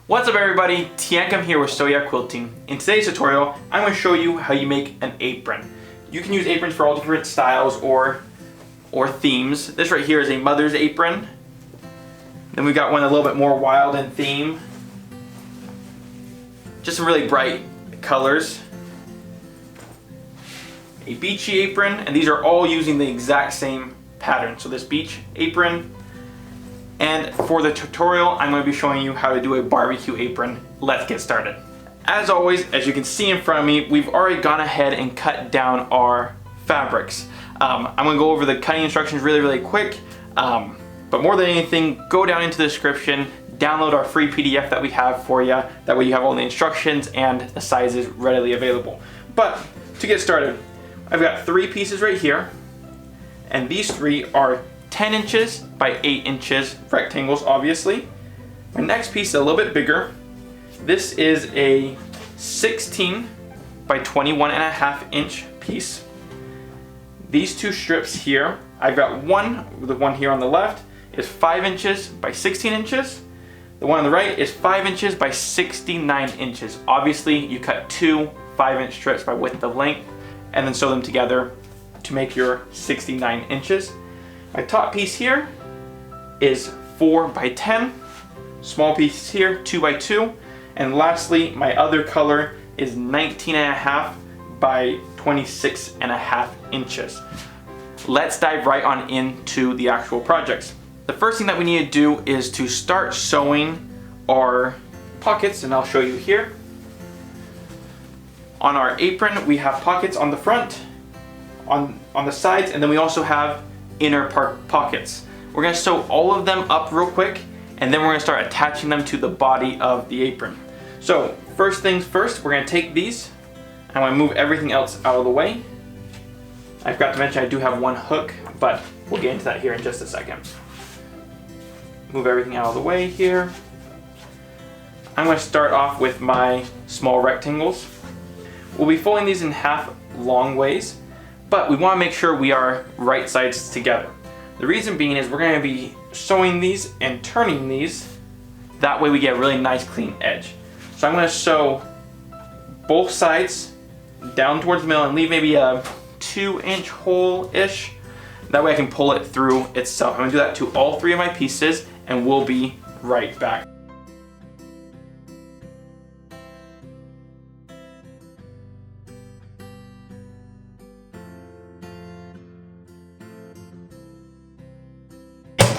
What's up everybody, Teancum here with Sew Yeah Quilting. In today's tutorial, I'm going to show you how you make an apron. You can use aprons for all different styles or themes. This right here is a mother's apron. Then we've got one a little bit more wild in theme. Just some really bright colors. A beachy apron, and these are all using the exact same pattern. So this beach apron. And for the tutorial, I'm going to be showing you how to do a barbecue apron. Let's get started. As always, as you can see in front of me, we've already gone ahead and cut down our fabrics. I'm going to go over the cutting instructions really quick. But more than anything, go down into the description, download our free PDF that we have for you. That way you have all the instructions and the sizes readily available. But to get started, I've got 3 pieces right here. And these 3 are 10 inches by 8 inches rectangles, obviously. My next piece is a little bit bigger. This is a 16 by 21.5 inch piece. These 2 strips here, I've got the one here on the left is 5 inches by 16 inches. The one on the right is 5 inches by 69 inches. Obviously, you cut 2 5-inch strips by width of length and then sew them together to make your 69 inches. My top piece here is 4 by 10, small piece here 2 by 2, and lastly my other color is 19.5 by 26.5 inches. Let's dive right on into the actual projects. The first thing that we need to do is to start sewing our pockets, and I'll show you here. On our apron we have pockets on the front, on the sides, and then we also have inner pockets. We're going to sew all of them up real quick, and then we're going to start attaching them to the body of the apron. So first things first, we're going to take these. I'm going to move everything else out of the way. I forgot to mention I do have one hook, but we'll get into that here in just a second. Move everything out of the way here. I'm going to start off with my small rectangles. We'll be folding these in half long ways, but we want to make sure we are right sides together. The reason being is we're going to be sewing these and turning these. That way we get a really nice clean edge. So I'm going to sew both sides down towards the middle and leave maybe a 2-inch hole-ish. That way I can pull it through itself. I'm going to do that to all 3 of my pieces, and we'll be right back.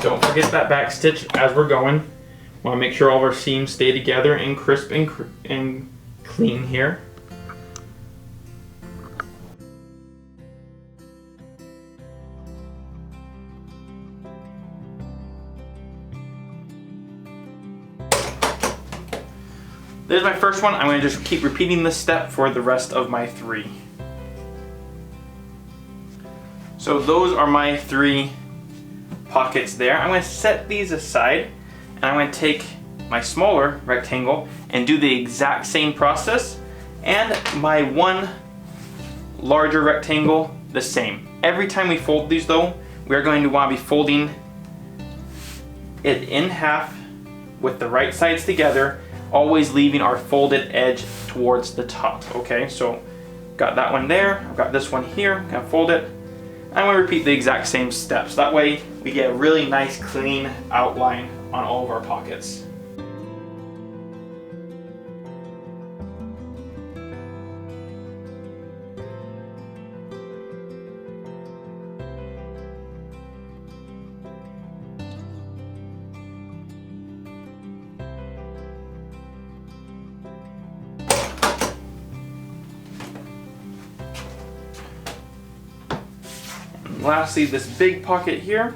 Don't forget that back stitch as we're going. Want to make sure all of our seams stay together and crisp and clean here. There's my first one. I'm going to just keep repeating this step for the rest of my 3. So those are my 3 pockets there. I'm going to set these aside, and I'm going to take my smaller rectangle and do the exact same process, and my one larger rectangle the same. Every time we fold these though, we are going to want to be folding it in half with the right sides together, always leaving our folded edge towards the top. Okay, so got that one there, I've got this one here, I'm going to fold it. I'm going to repeat the exact same steps. That way we get a really nice clean outline on all of our pockets. Lastly, this big pocket here.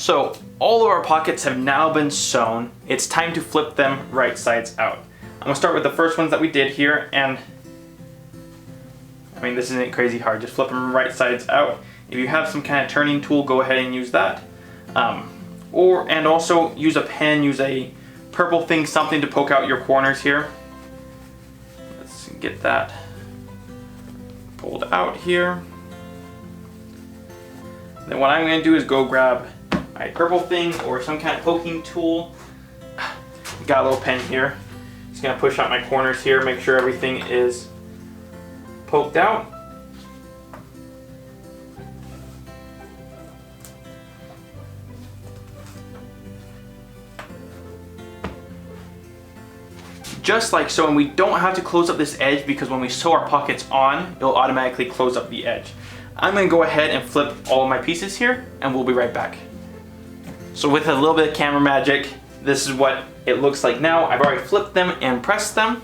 So all of our pockets have now been sewn. It's time to flip them right sides out. I'm gonna start with the first ones that we did here, and I mean, this isn't crazy hard. Just flip them right sides out. If you have some kind of turning tool, go ahead and use that. And also use a pen, use a purple thing, something to poke out your corners here. Let's get that pulled out here. Then what I'm going to do is go grab my purple thing or some kind of poking tool. Got a little pen here. Just going to push out my corners here, make sure everything is poked out. Just like so, and we don't have to close up this edge because when we sew our pockets on, it'll automatically close up the edge. I'm going to go ahead and flip all of my pieces here, and we'll be right back. So with a little bit of camera magic, this is what it looks like now. I've already flipped them and pressed them.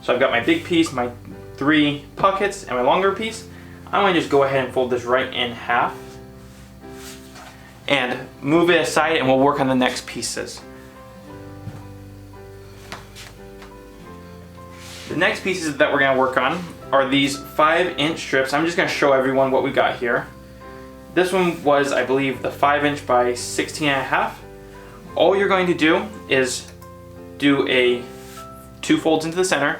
So I've got my big piece, my 3 pockets, and my longer piece. I'm going to just go ahead and fold this right in half and move it aside, and we'll work on the next pieces. The next pieces that we're going to work on are these 5-inch strips. I'm just going to show everyone what we got here. This one was, I believe, the 5-inch by 16.5. All you're going to do is do 2 folds into the center,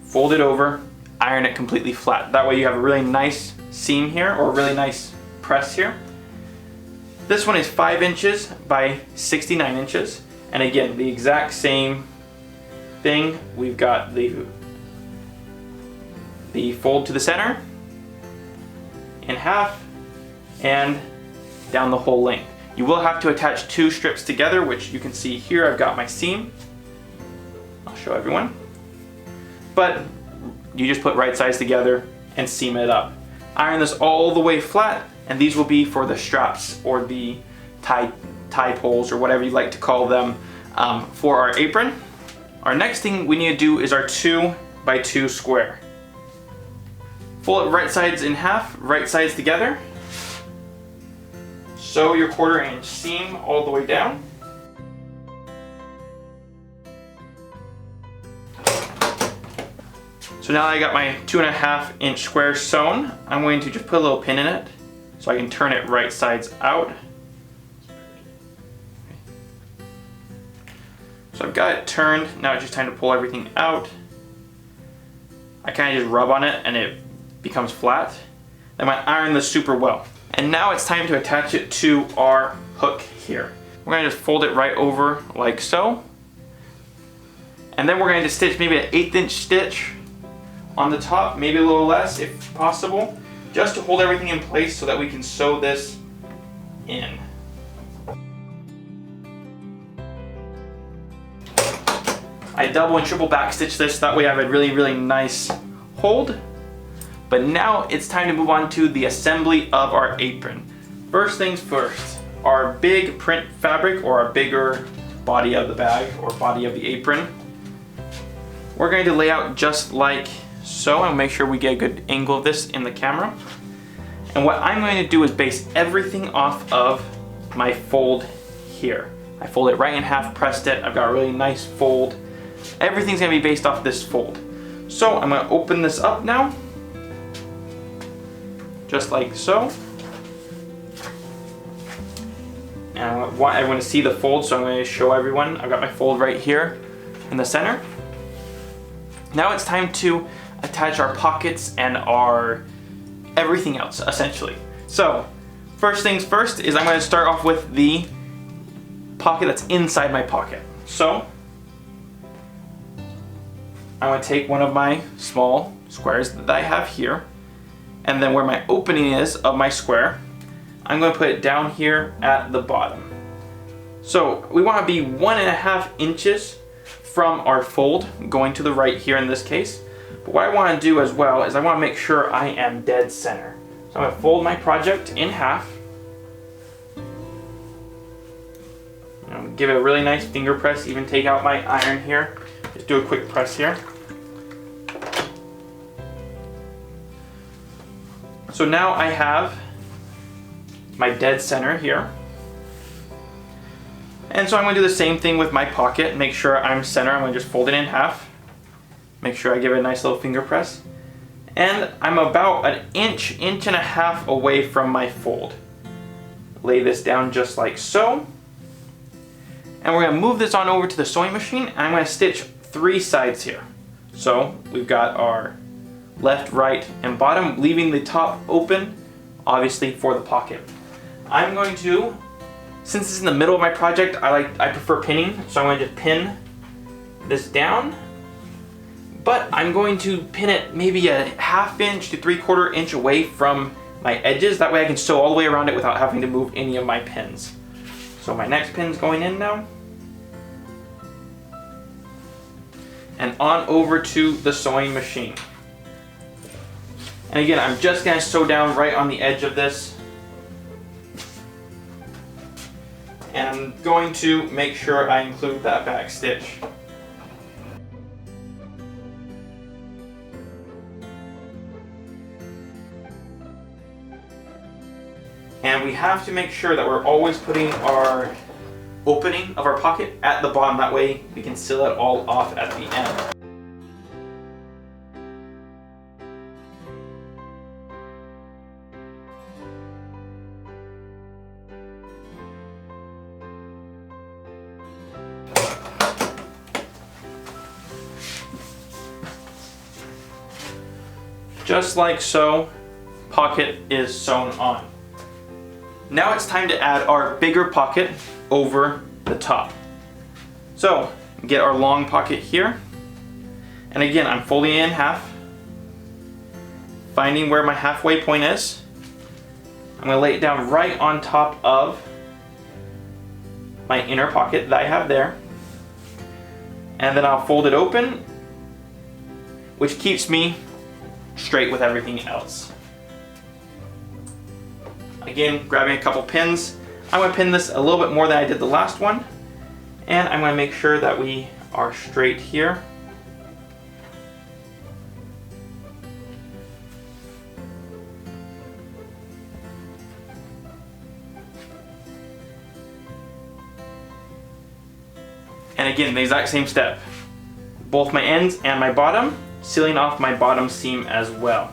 fold it over, iron it completely flat. That way you have a really nice seam here, or a really nice press here. This one is 5 inches by 69 inches. And again, the exact same thing. We've got the fold to the center, in half, and down the whole length. You will have to attach 2 strips together, which you can see here. I've got my seam. I'll show everyone. But you just put right sides together and seam it up. Iron this all the way flat, and these will be for the straps or the tie poles or whatever you like to call them for our apron. Our next thing we need to do is our 2 by 2 square. Fold it right sides in half, right sides together. Sew your 1/4 inch seam all the way down. So now I got my 2.5 inch square sewn. I'm going to just put a little pin in it so I can turn it right sides out. So I've got it turned. Now it's just time to pull everything out. I kind of just rub on it and it becomes flat. Then I iron this super well. And now it's time to attach it to our hook here. We're going to just fold it right over like so. And then we're going to stitch maybe an 1/8 inch stitch on the top, maybe a little less if possible, just to hold everything in place so that we can sew this in. I double and triple back stitch this, that way I have a really, really nice hold. But now it's time to move on to the assembly of our apron. First things first, our big print fabric, or our bigger body of the bag or body of the apron, we're going to lay out just like so, and make sure we get a good angle of this in the camera. And what I'm going to do is base everything off of my fold here. I fold it right in half, pressed it, I've got a really nice fold. Everything's going to be based off this fold. So I'm going to open this up now, just like so. And I want everyone to see the fold, so I'm going to show everyone. I've got my fold right here in the center. Now it's time to attach our pockets and our everything else, essentially. So first things first is I'm going to start off with the pocket that's inside my pocket. So I'm going to take one of my small squares that I have here, and then where my opening is of my square, I'm going to put it down here at the bottom. So we want to be 1.5 inches from our fold, going to the right here in this case. But what I want to do as well is I want to make sure I am dead center. So I'm going to fold my project in half. Give it a really nice finger press, even take out my iron here. Just do a quick press here. So now I have my dead center here. And so I'm going to do the same thing with my pocket. Make sure I'm center. I'm going to just fold it in half. Make sure I give it a nice little finger press. And I'm about an inch, inch and a half away from my fold. Lay this down just like so. And we're going to move this on over to the sewing machine, and I'm going to stitch 3 sides here. So we've got our left, right, and bottom, leaving the top open, obviously for the pocket. I'm going to, since it's in the middle of my project, I prefer pinning, so I'm going to just pin this down. But I'm going to pin it maybe a 1/2 inch to 3/4 inch away from my edges. That way I can sew all the way around it without having to move any of my pins. So my next pin's going in now. And on over to the sewing machine. And again, I'm just going to sew down right on the edge of this. And I'm going to make sure I include that back stitch. And we have to make sure that we're always putting our opening of our pocket at the bottom. That way we can seal it all off at the end. Just like so, pocket is sewn on. Now it's time to add our bigger pocket over the top. So, get our long pocket here. And again, I'm folding it in half, finding where my halfway point is. I'm going to lay it down right on top of my inner pocket that I have there. And then I'll fold it open, which keeps me straight with everything else. Again, grabbing a couple pins. I'm going to pin this a little bit more than I did the last one. And I'm going to make sure that we are straight here. And again, the exact same step. Both my ends and my bottom, sealing off my bottom seam as well.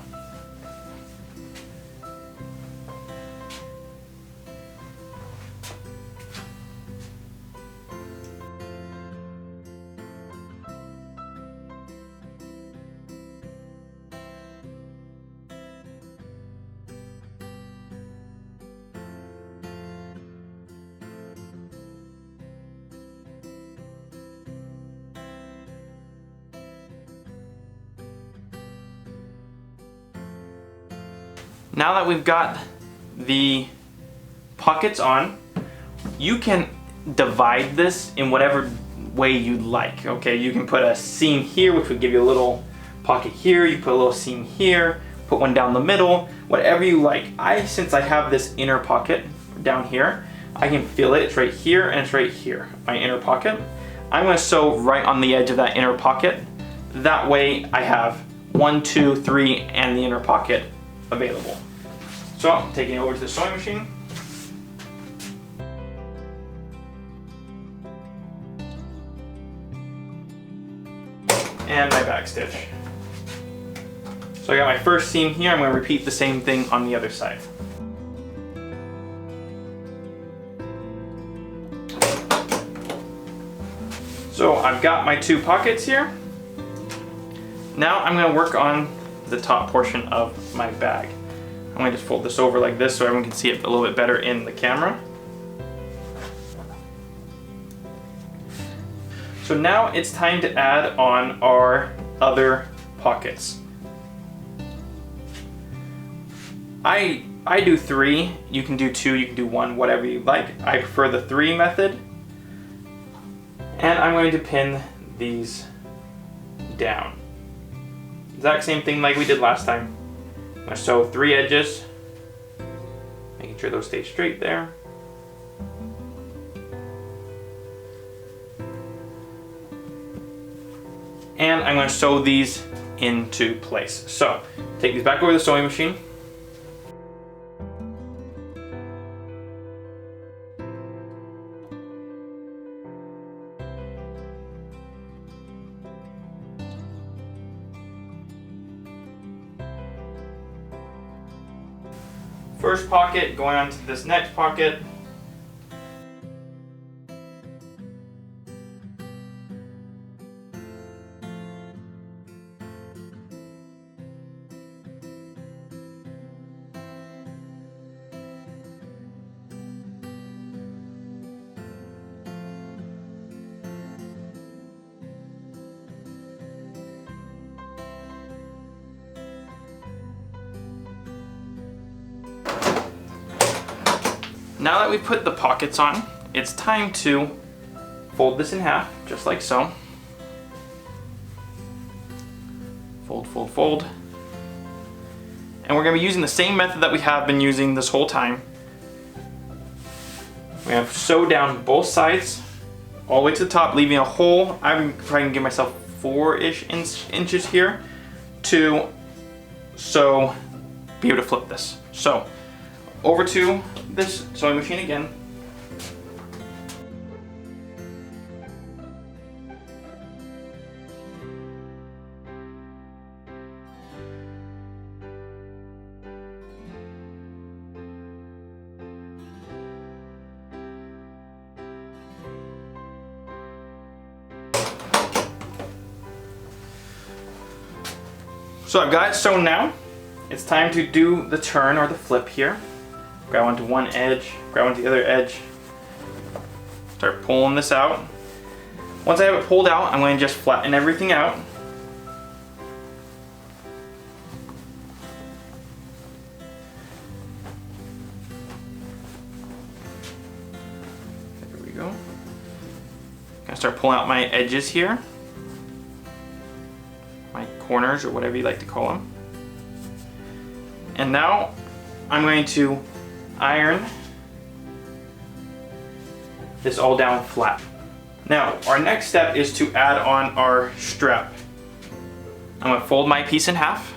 Now that we've got the pockets on, you can divide this in whatever way you'd like. Okay, you can put a seam here, which would give you a little pocket here. You put a little seam here, put one down the middle, whatever you like. Since I have this inner pocket down here, I can feel it. It's right here and it's right here, my inner pocket. I'm going to sew right on the edge of that inner pocket. That way I have 1, 2, 3, and the inner pocket available. So I'm taking it over to the sewing machine. And my back stitch. So I got my first seam here. I'm going to repeat the same thing on the other side. So I've got my 2 pockets here. Now I'm going to work on the top portion of my bag. I'm going to just fold this over like this so everyone can see it a little bit better in the camera. So now it's time to add on our other pockets. I do 3, you can do 2, you can do 1, whatever you like. I prefer the 3 method. And I'm going to pin these down. Exact same thing like we did last time. I'm going to sew 3 edges, making sure those stay straight there. And I'm going to sew these into place. So, take these back over the sewing machine. first pocket, going on to this next pocket. Now that we've put the pockets on, it's time to fold this in half, just like so. Fold, fold, fold. And we're going to be using the same method that we have been using this whole time. We're going to sew down both sides all the way to the top, leaving a hole. I'm probably going to give myself 4-ish inches here to be able to flip this. So, over to this sewing machine again. So I've got it sewn now. It's time to do the turn or the flip here. Grab onto one edge, grab onto the other edge. Start pulling this out. Once I have it pulled out, I'm going to just flatten everything out. There we go. Gonna start pulling out my edges here. My corners, or whatever you like to call them. And now I'm going to iron this all down flat. Now, our next step is to add on our strap. I'm going to fold my piece in half,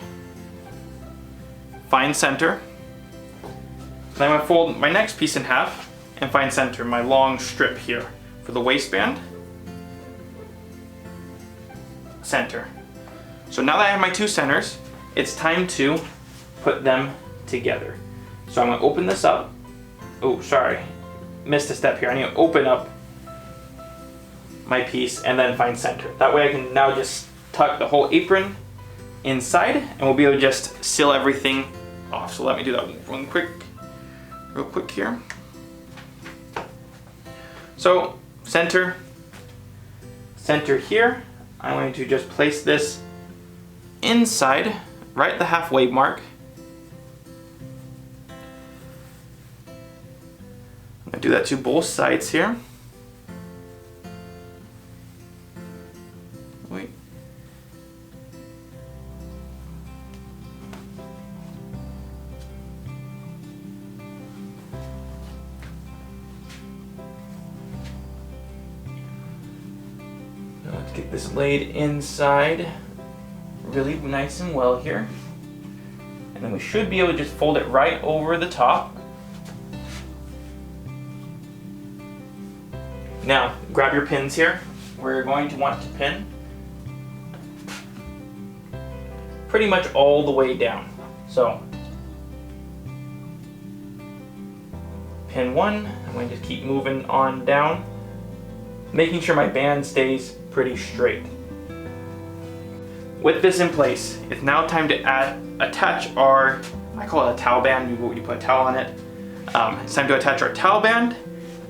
find center. Then I'm going to fold my next piece in half and find center, my long strip here for the waistband. Center. So now that I have my two centers, it's time to put them together. So I'm going to open this up. Oh, sorry, missed a step here. I need to open up my piece and then find center. That way I can now just tuck the whole apron inside and we'll be able to just seal everything off. So let me do that real quick here. So center here. I'm going to just place this inside, right at the halfway mark. I'm going to do that to both sides here. Wait. Now let's get this laid inside really nice and well here. And then we should be able to just fold it right over the top. Now, grab your pins here. We're going to want to pin pretty much all the way down. So, pin one, I'm going to just keep moving on down, making sure my band stays pretty straight. With this in place, it's now time to attach our, I call it a towel band, you put a towel on it. It's time to attach our towel band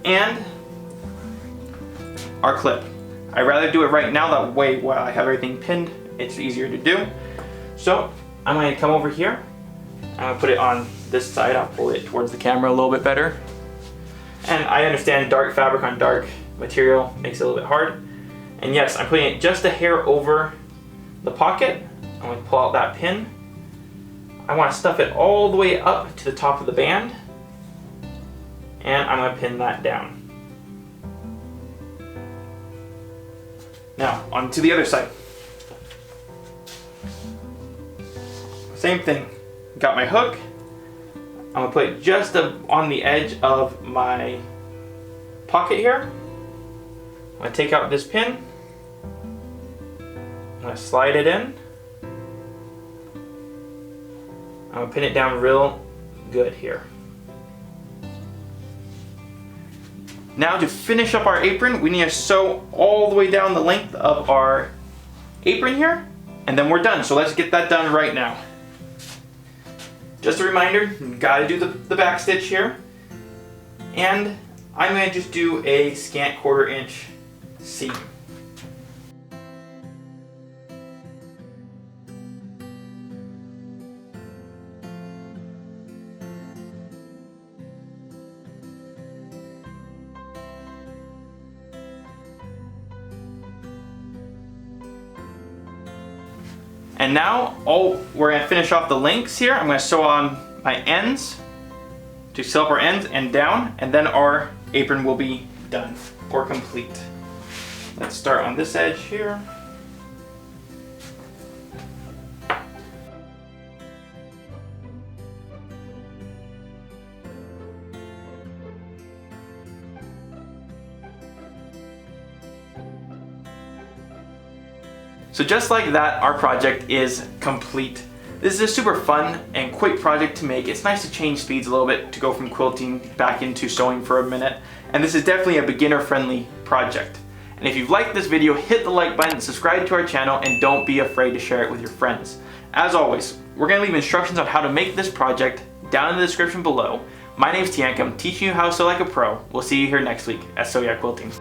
and our clip. I'd rather do it right now, that way while I have everything pinned, it's easier to do. So I'm going to come over here, I'm going to put it on this side, I'll pull it towards the camera a little bit better. And I understand dark fabric on dark material makes it a little bit hard. And yes, I'm putting it just a hair over the pocket. I'm going to pull out that pin. I want to stuff it all the way up to the top of the band. And I'm going to pin that down. Now, on to the other side. Same thing. Got my hook. I'm going to put it just on the edge of my pocket here. I'm going to take out this pin. I'm going to slide it in. I'm going to pin it down real good here. Now to finish up our apron, we need to sew all the way down the length of our apron here, and then we're done. So let's get that done right now. Just a reminder, you gotta do the back stitch here. And I'm gonna just do a scant 1/4 inch seam. And now we're gonna finish off the links here. I'm gonna sew on my ends to sew up our ends and down, and then our apron will be done or complete. Let's start on this edge here. So just like that, our project is complete. This is a super fun and quick project to make. It's nice to change speeds a little bit, to go from quilting back into sewing for a minute. And this is definitely a beginner-friendly project. And if you've liked this video, hit the like button, subscribe to our channel, and don't be afraid to share it with your friends. As always, we're gonna leave instructions on how to make this project down in the description below. My name's Teancum, teaching you how to sew like a pro. We'll see you here next week at Sew Yeah Quilting.